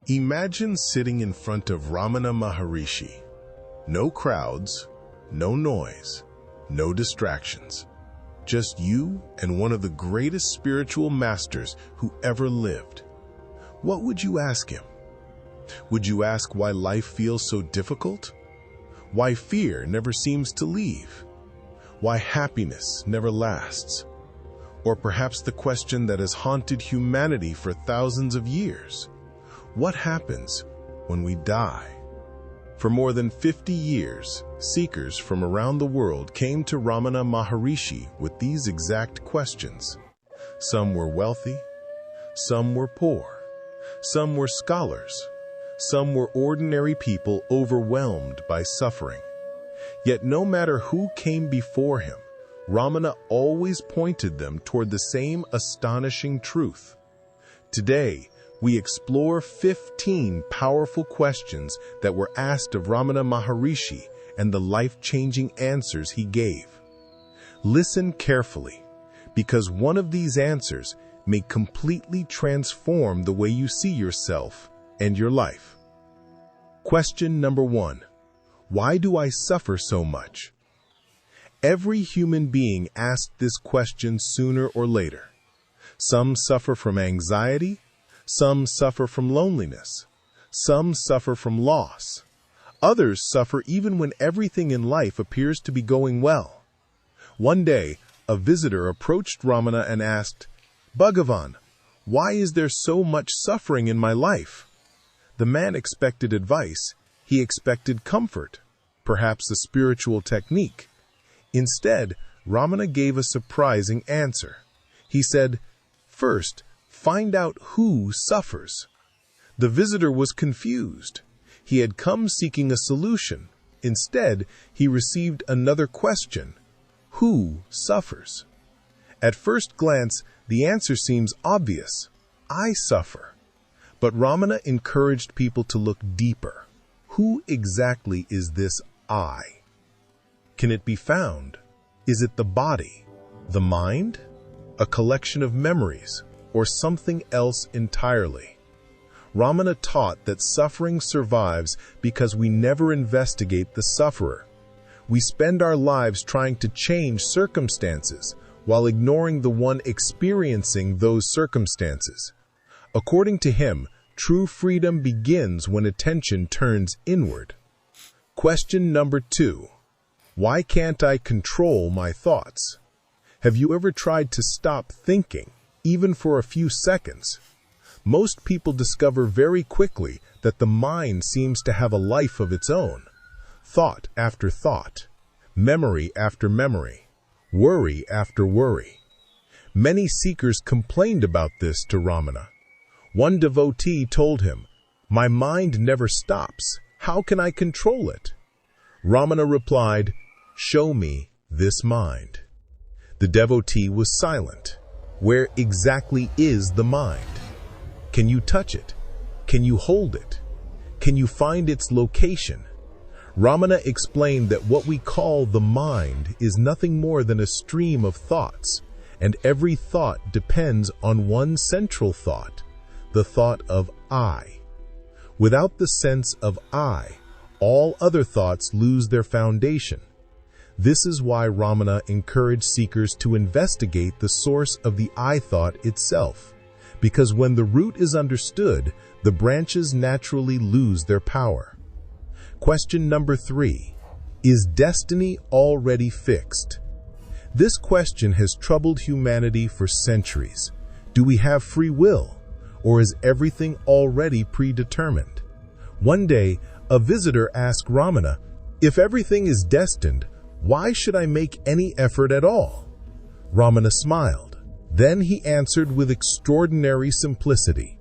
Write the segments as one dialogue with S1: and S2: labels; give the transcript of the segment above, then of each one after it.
S1: Imagine sitting in front of Ramana Maharishi. No crowds, no noise, no distractions. Just you and one of the greatest spiritual masters who ever lived. What would you ask him? Would you ask why life feels so difficult? Why fear never seems to leave? Why happiness never lasts? Or perhaps the question that has haunted humanity for thousands of years. What happens when we die? For more than 50 years, seekers from around the world came to Ramana Maharishi with these exact questions. Some were wealthy, some were poor, some were scholars, some were ordinary people overwhelmed by suffering. Yet no matter who came before him, Ramana always pointed them toward the same astonishing truth. Today, we explore 15 powerful questions that were asked of Ramana Maharishi and the life-changing answers he gave. Listen carefully, because one of these answers may completely transform the way you see yourself and your life. Question number 1. Why do I suffer so much? Every human being asks this question sooner or later. Some suffer from anxiety, some suffer from loneliness, some suffer from loss. Others suffer even when everything in life appears to be going well. One day, a visitor approached Ramana and asked, "Bhagavan, why is there so much suffering in my life?" The man expected advice. He expected comfort, perhaps a spiritual technique. Instead, Ramana gave a surprising answer. He said, "First, find out who suffers." The visitor was confused. He had come seeking a solution. Instead, he received another question. Who suffers? At first glance, the answer seems obvious. I suffer. But Ramana encouraged people to look deeper. Who exactly is this I? Can it be found? Is it the body, the mind, a collection of memories, or something else entirely? Ramana taught that suffering survives because we never investigate the sufferer. We spend our lives trying to change circumstances while ignoring the one experiencing those circumstances. According to him, true freedom begins when attention turns inward. Question number 2. Why can't I control my thoughts? Have you ever tried to stop thinking, even for a few seconds? Most people discover very quickly that the mind seems to have a life of its own. Thought after thought, memory after memory, worry after worry. Many seekers complained about this to Ramana. One devotee told him, "My mind never stops. How can I control it?" Ramana replied, "Show me this mind." The devotee was silent. Where exactly is the mind? Can you touch it? Can you hold it? Can you find its location? Ramana explained that what we call the mind is nothing more than a stream of thoughts, and every thought depends on one central thought, the thought of I. Without the sense of I, all other thoughts lose their foundation. This is why Ramana encouraged seekers to investigate the source of the I thought itself, because when the root is understood, the branches naturally lose their power. Question number 3. Is destiny already fixed? This question has troubled humanity for centuries. Do we have free will, or is everything already predetermined? One day, a visitor asked Ramana, "If everything is destined, why should I make any effort at all?" Ramana smiled. Then he answered with extraordinary simplicity,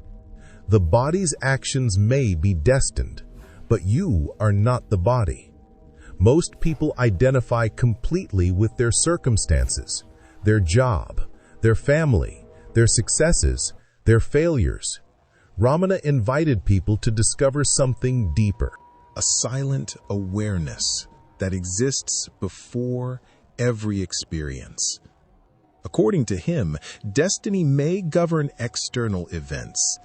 S1: "The body's actions may be destined, but you are not the body." Most people identify completely with their circumstances, their job, their family, their successes, their failures. Ramana invited people to discover something deeper, a silent awareness that exists before every experience. According to him, destiny may govern external events,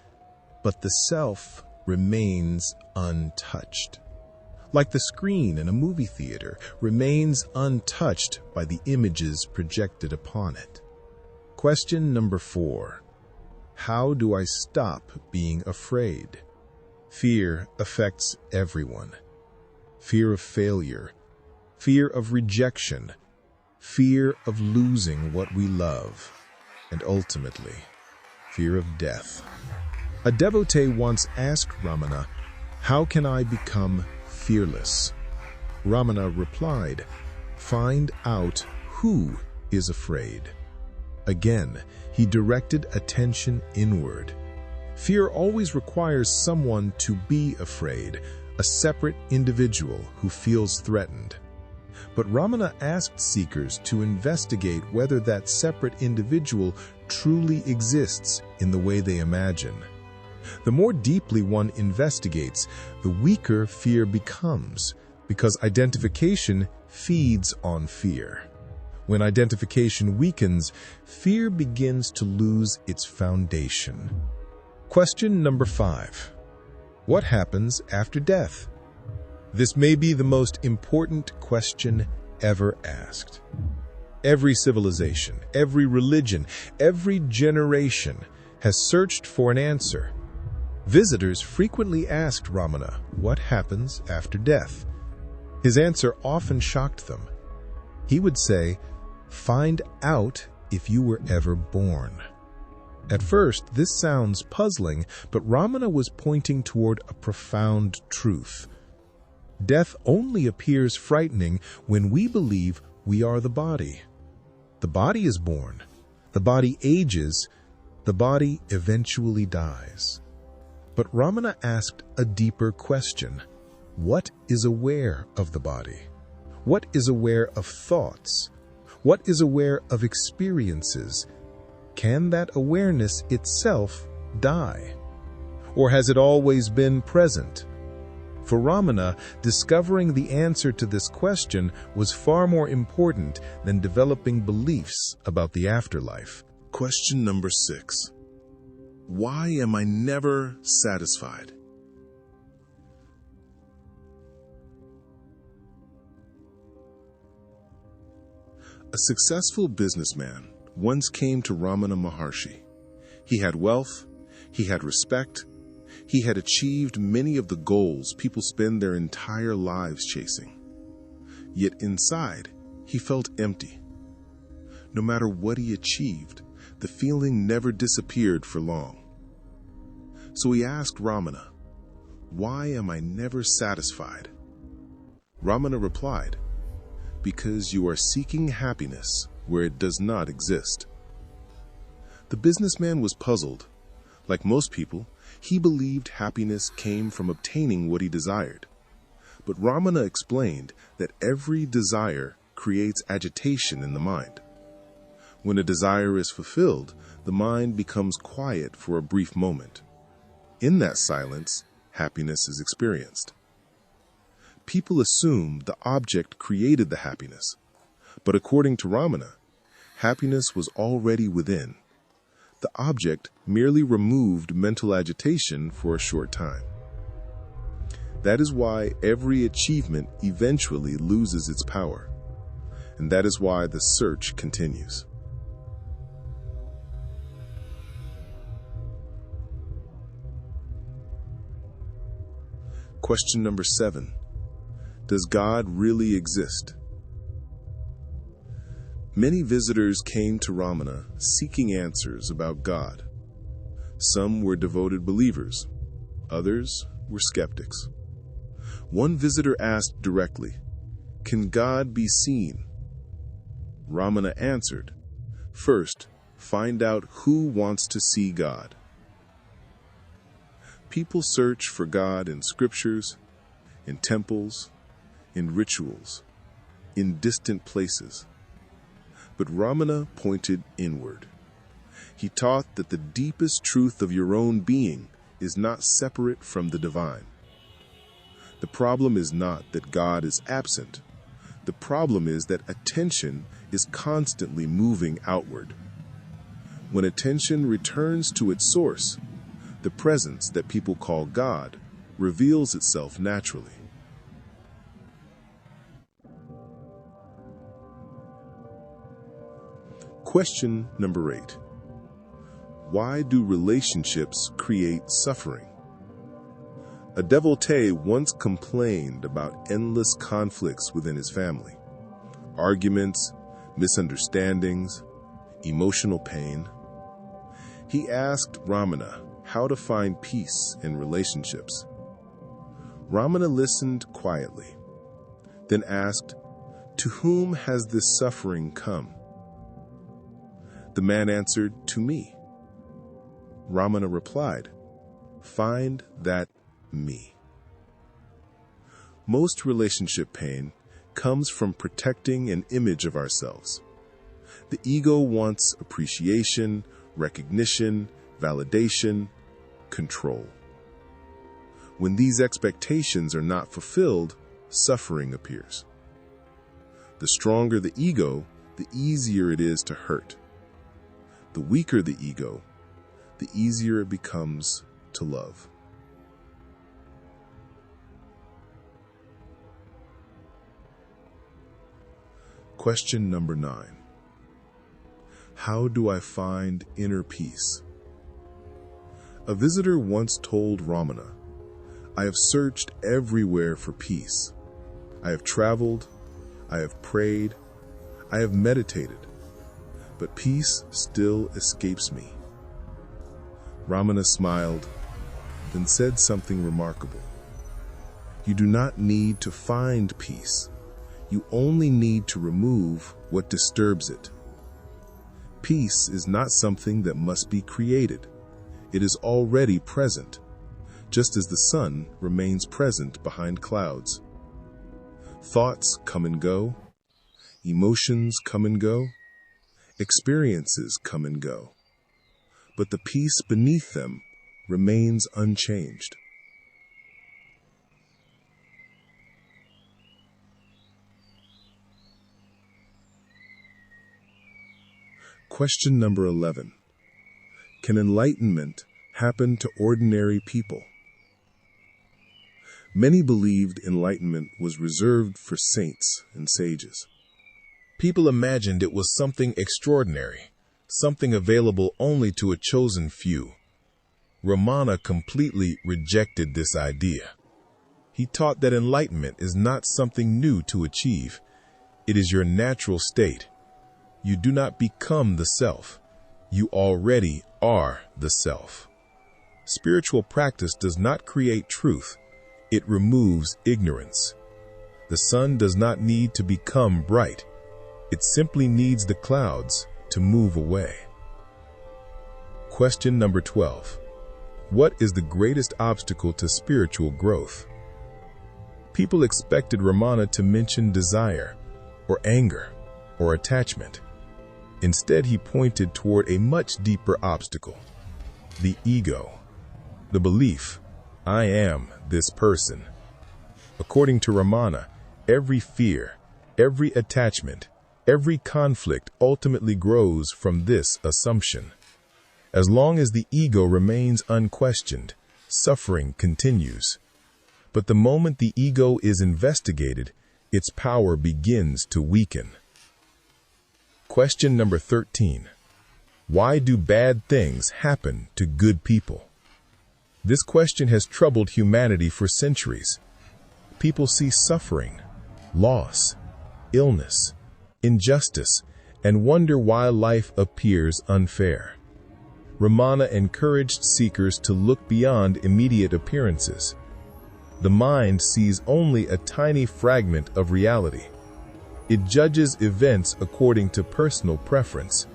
S1: but the self remains untouched. Like the screen in a movie theater remains untouched by the images projected upon it. Question number 4. How do I stop being afraid? Fear affects everyone. Fear of failure, fear of rejection, fear of losing what we love, and ultimately, fear of death. A devotee once asked Ramana, "How can I become fearless?" Ramana replied, "Find out who is afraid." Again, he directed attention inward. Fear always requires someone to be afraid, a separate individual who feels threatened. But Ramana asked seekers to investigate whether that separate individual truly exists in the way they imagine. The more deeply one investigates, the weaker fear becomes, because identification feeds on fear. When identification weakens, fear begins to lose its foundation. Question number 5. What happens after death? This may be the most important question ever asked. Every civilization, every religion, every generation has searched for an answer. Visitors frequently asked Ramana, "What happens after death?" His answer often shocked them. He would say, "Find out if you were ever born." At first, this sounds puzzling, but Ramana was pointing toward a profound truth. Death only appears frightening when we believe we are the body. The body is born, the body ages, the body eventually dies. But Ramana asked a deeper question. What is aware of the body? What is aware of thoughts? What is aware of experiences? Can that awareness itself die? Or has it always been present? For Ramana, discovering the answer to this question was far more important than developing beliefs about the afterlife. Question number 6. Why am I never satisfied? A successful businessman once came to Ramana Maharshi. He had wealth, he had respect, he had achieved many of the goals people spend their entire lives chasing. Yet inside, he felt empty. No matter what he achieved, the feeling never disappeared for long. So he asked Ramana, "Why am I never satisfied?" Ramana replied, "Because you are seeking happiness where it does not exist." The businessman was puzzled. Like most people, he believed happiness came from obtaining what he desired. But Ramana explained that every desire creates agitation in the mind. When a desire is fulfilled, the mind becomes quiet for a brief moment. In that silence, happiness is experienced. People assume the object created the happiness, but according to Ramana, happiness was already within. The object merely removed mental agitation for a short time. That is why every achievement eventually loses its power, and that is why the search continues. Question number 7. Does God really exist? Many visitors came to Ramana seeking answers about God. Some were devoted believers, others were skeptics. One visitor asked directly, "Can God be seen?" Ramana answered, "First, find out who wants to see God." People search for God in scriptures, in temples, in rituals, in distant places. But Ramana pointed inward. He taught that the deepest truth of your own being is not separate from the divine. The problem is not that God is absent. The problem is that attention is constantly moving outward. When attention returns to its source, The presence that people call God reveals itself naturally. Question number 8. Why do relationships create suffering? A devotee once complained about endless conflicts within his family. Arguments, misunderstandings, emotional pain. He asked Ramana how to find peace in relationships. Ramana listened quietly, then asked, "To whom has this suffering come?" The man answered, "To me." Ramana replied, "Find that me." Most relationship pain comes from protecting an image of ourselves. The ego wants appreciation, recognition, validation, control. When these expectations are not fulfilled, suffering appears. The stronger the ego, the easier it is to hurt. The weaker the ego, the easier it becomes to love. Question number 9. How do I find inner peace? A visitor once told Ramana, "I have searched everywhere for peace. I have traveled, I have prayed, I have meditated, but peace still escapes me." Ramana smiled, then said something remarkable. You do not need to find peace. You only need to remove what disturbs it. Peace is not something that must be created. It is already present, just as the sun remains present behind clouds. Thoughts come and go, emotions come and go, experiences come and go, but the peace beneath them remains unchanged. Question number 11. Can enlightenment happen to ordinary people? Many believed enlightenment was reserved for saints and sages. People imagined it was something extraordinary, something available only to a chosen few. Ramana completely rejected this idea. He taught that enlightenment is not something new to achieve. It is your natural state. You do not become the self. You already are the self. Spiritual practice does not create truth. It removes ignorance. The sun does not need to become bright. It simply needs the clouds to move away. Question number 12. What is the greatest obstacle to spiritual growth? People expected Ramana to mention desire, or anger, or attachment. Instead, he pointed toward a much deeper obstacle: the ego, the belief, "I am this person." According to Ramana, every fear, every attachment, every conflict ultimately grows from this assumption. As long as the ego remains unquestioned, suffering continues. But the moment the ego is investigated, its power begins to weaken. Question number 13. Why do bad things happen to good people? This question has troubled humanity for centuries. People see suffering, loss, illness, injustice, and wonder why life appears unfair. Ramana encouraged seekers to look beyond immediate appearances. The mind sees only a tiny fragment of reality. It judges events according to personal preference.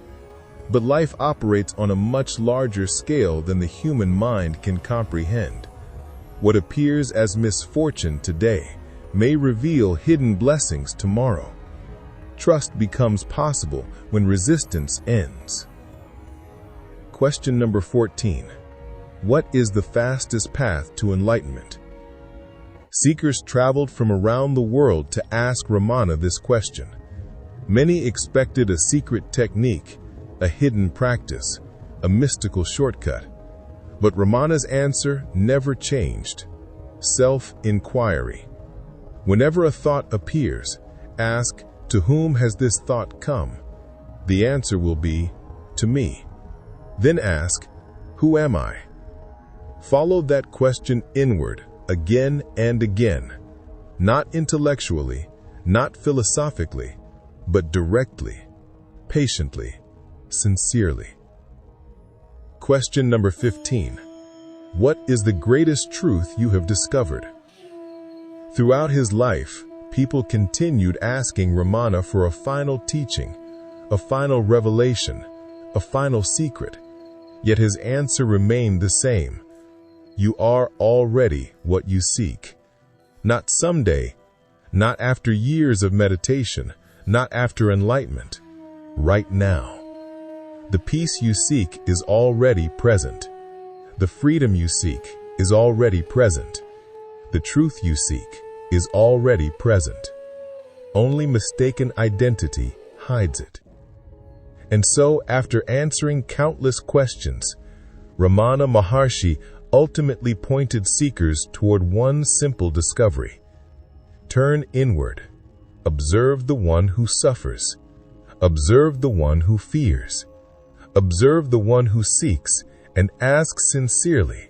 S1: But life operates on a much larger scale than the human mind can comprehend. What appears as misfortune today may reveal hidden blessings tomorrow. Trust becomes possible when resistance ends. Question number 14. What is the fastest path to enlightenment? Seekers traveled from around the world to ask Ramana this question. Many expected a secret technique, a hidden practice, a mystical shortcut. But Ramana's answer never changed. Self-inquiry. Whenever a thought appears, ask, "To whom has this thought come?" The answer will be, "To me." Then ask, "Who am I?" Follow that question inward again and again, not intellectually, not philosophically, but directly, patiently, sincerely. Question number 15. What is the greatest truth you have discovered? Throughout his life, people continued asking Ramana for a final teaching, a final revelation, a final secret. Yet his answer remained the same. You are already what you seek. Not someday, not after years of meditation, not after enlightenment. Right now. The peace you seek is already present. The freedom you seek is already present. The truth you seek is already present. Only mistaken identity hides it. And so, after answering countless questions, Ramana Maharshi ultimately pointed seekers toward one simple discovery. Turn inward. Observe the one who suffers. Observe the one who fears. Observe the one who seeks, and ask sincerely,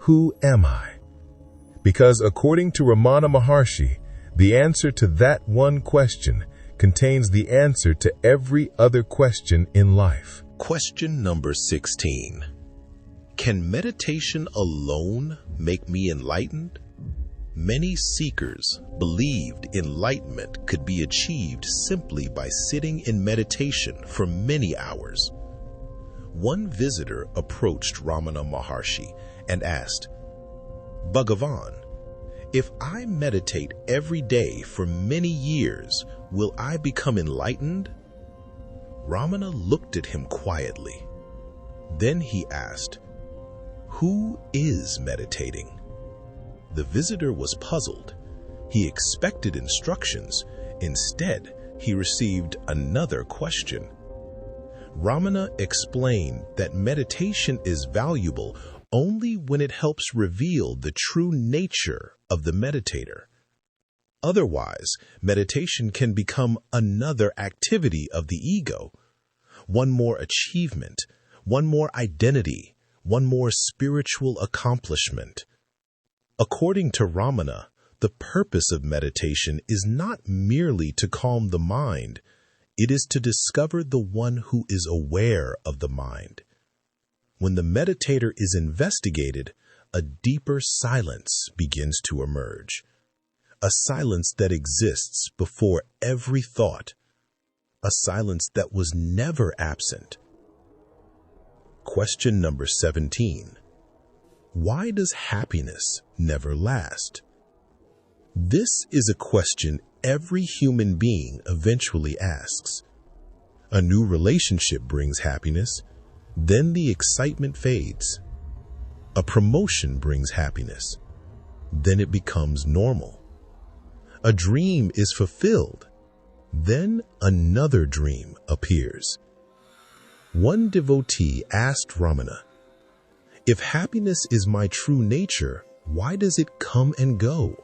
S1: "Who am I?" Because according to Ramana Maharshi, the answer to that one question contains the answer to every other question in life.
S2: Question number 16. Can meditation alone make me enlightened? Many seekers believed enlightenment could be achieved simply by sitting in meditation for many hours. One visitor approached Ramana Maharshi and asked, "Bhagavan, if I meditate every day for many years, will I become enlightened?" Ramana looked at him quietly. Then he asked, "Who is meditating?" The visitor was puzzled. He expected instructions. Instead, he received another question. Ramana explained that meditation is valuable only when it helps reveal the true nature of the meditator. Otherwise, meditation can become another activity of the ego, one more achievement, one more identity, one more spiritual accomplishment. According to Ramana, the purpose of meditation is not merely to calm the mind. It is to discover the one who is aware of the mind. When the meditator is investigated, a deeper silence begins to emerge. A silence that exists before every thought. A silence that was never absent. Question number 17. Why does happiness never last? This is a question every human being eventually asks. A new relationship brings happiness, then the excitement fades. A promotion brings happiness, then it becomes normal. A dream is fulfilled, then another dream appears. One devotee asked Ramana, "If happiness is my true nature, why does it come and go?"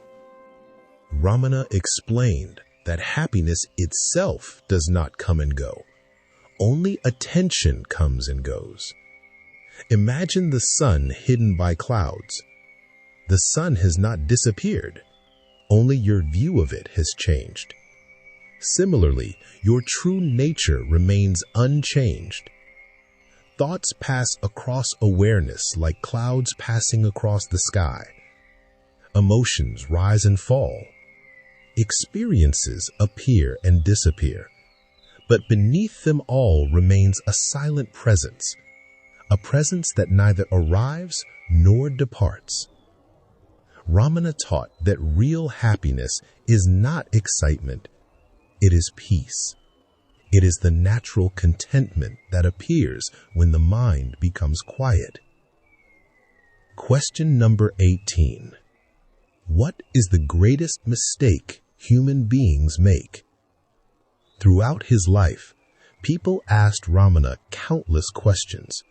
S2: Ramana explained that happiness itself does not come and go. Only attention comes and goes. Imagine the sun hidden by clouds. The sun has not disappeared. Only your view of it has changed. Similarly, your true nature remains unchanged. Thoughts pass across awareness like clouds passing across the sky. Emotions rise and fall. Experiences appear and disappear. But beneath them all remains a silent presence, a presence that neither arrives nor departs. Ramana taught that real happiness is not excitement, it is peace. It is the natural contentment that appears when the mind becomes quiet. Question number 18. What is the greatest mistake human beings make? Throughout his life, people asked Ramana countless questions.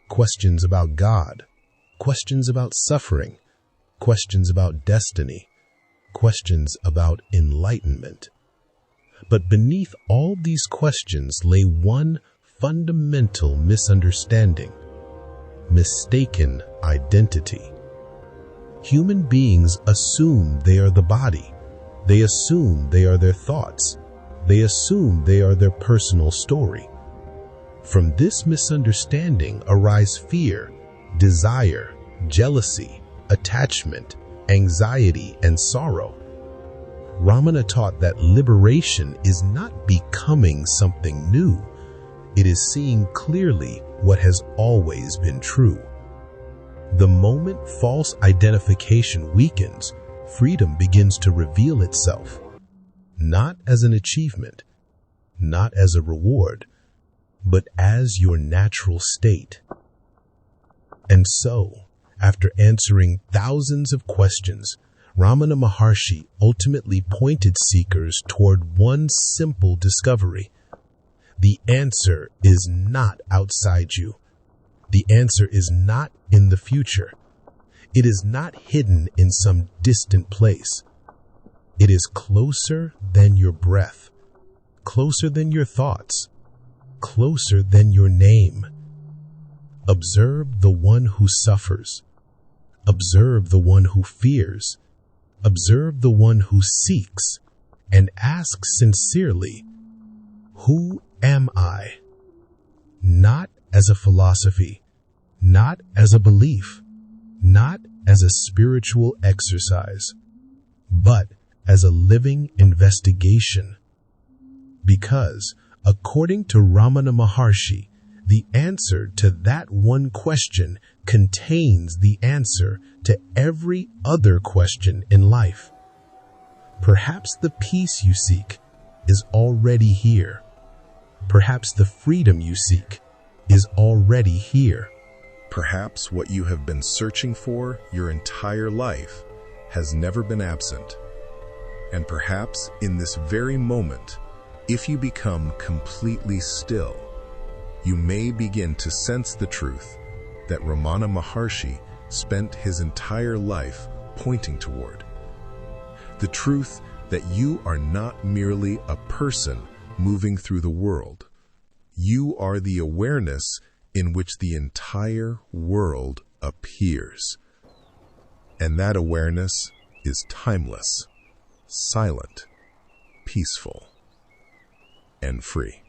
S2: Questions about God, questions about suffering, questions about destiny, questions about enlightenment. But beneath all these questions lay one fundamental misunderstanding: mistaken identity. Human beings assume they are the body. They assume they are their thoughts. They assume they are their personal story. From this misunderstanding arise fear, desire, jealousy, attachment, anxiety, and sorrow. Ramana taught that liberation is not becoming something new. It is seeing clearly what has always been true. The moment false identification weakens, freedom begins to reveal itself, not as an achievement, not as a reward, but as your natural state. And so, after answering thousands of questions, Ramana Maharshi ultimately pointed seekers toward one simple discovery. The answer is not outside you. The answer is not in the future. It is not hidden in some distant place. It is closer than your breath, closer than your thoughts, closer than your name. Observe the one who suffers. Observe the one who fears. Observe the one who seeks, and ask sincerely, who am I? Not as a philosophy, not as a belief, not as a spiritual exercise, but as a living investigation. Because, according to Ramana Maharshi, the answer to that one question contains the answer to every other question in life. Perhaps the peace you seek is already here. Perhaps the freedom you seek is already here.
S1: Perhaps what you have been searching for your entire life has never been absent. And perhaps in this very moment, if you become completely still, you may begin to sense the truth that Ramana Maharshi spent his entire life pointing toward. The truth that you are not merely a person moving through the world. You are the awareness in which the entire world appears. And that awareness is timeless, silent, peaceful, and free.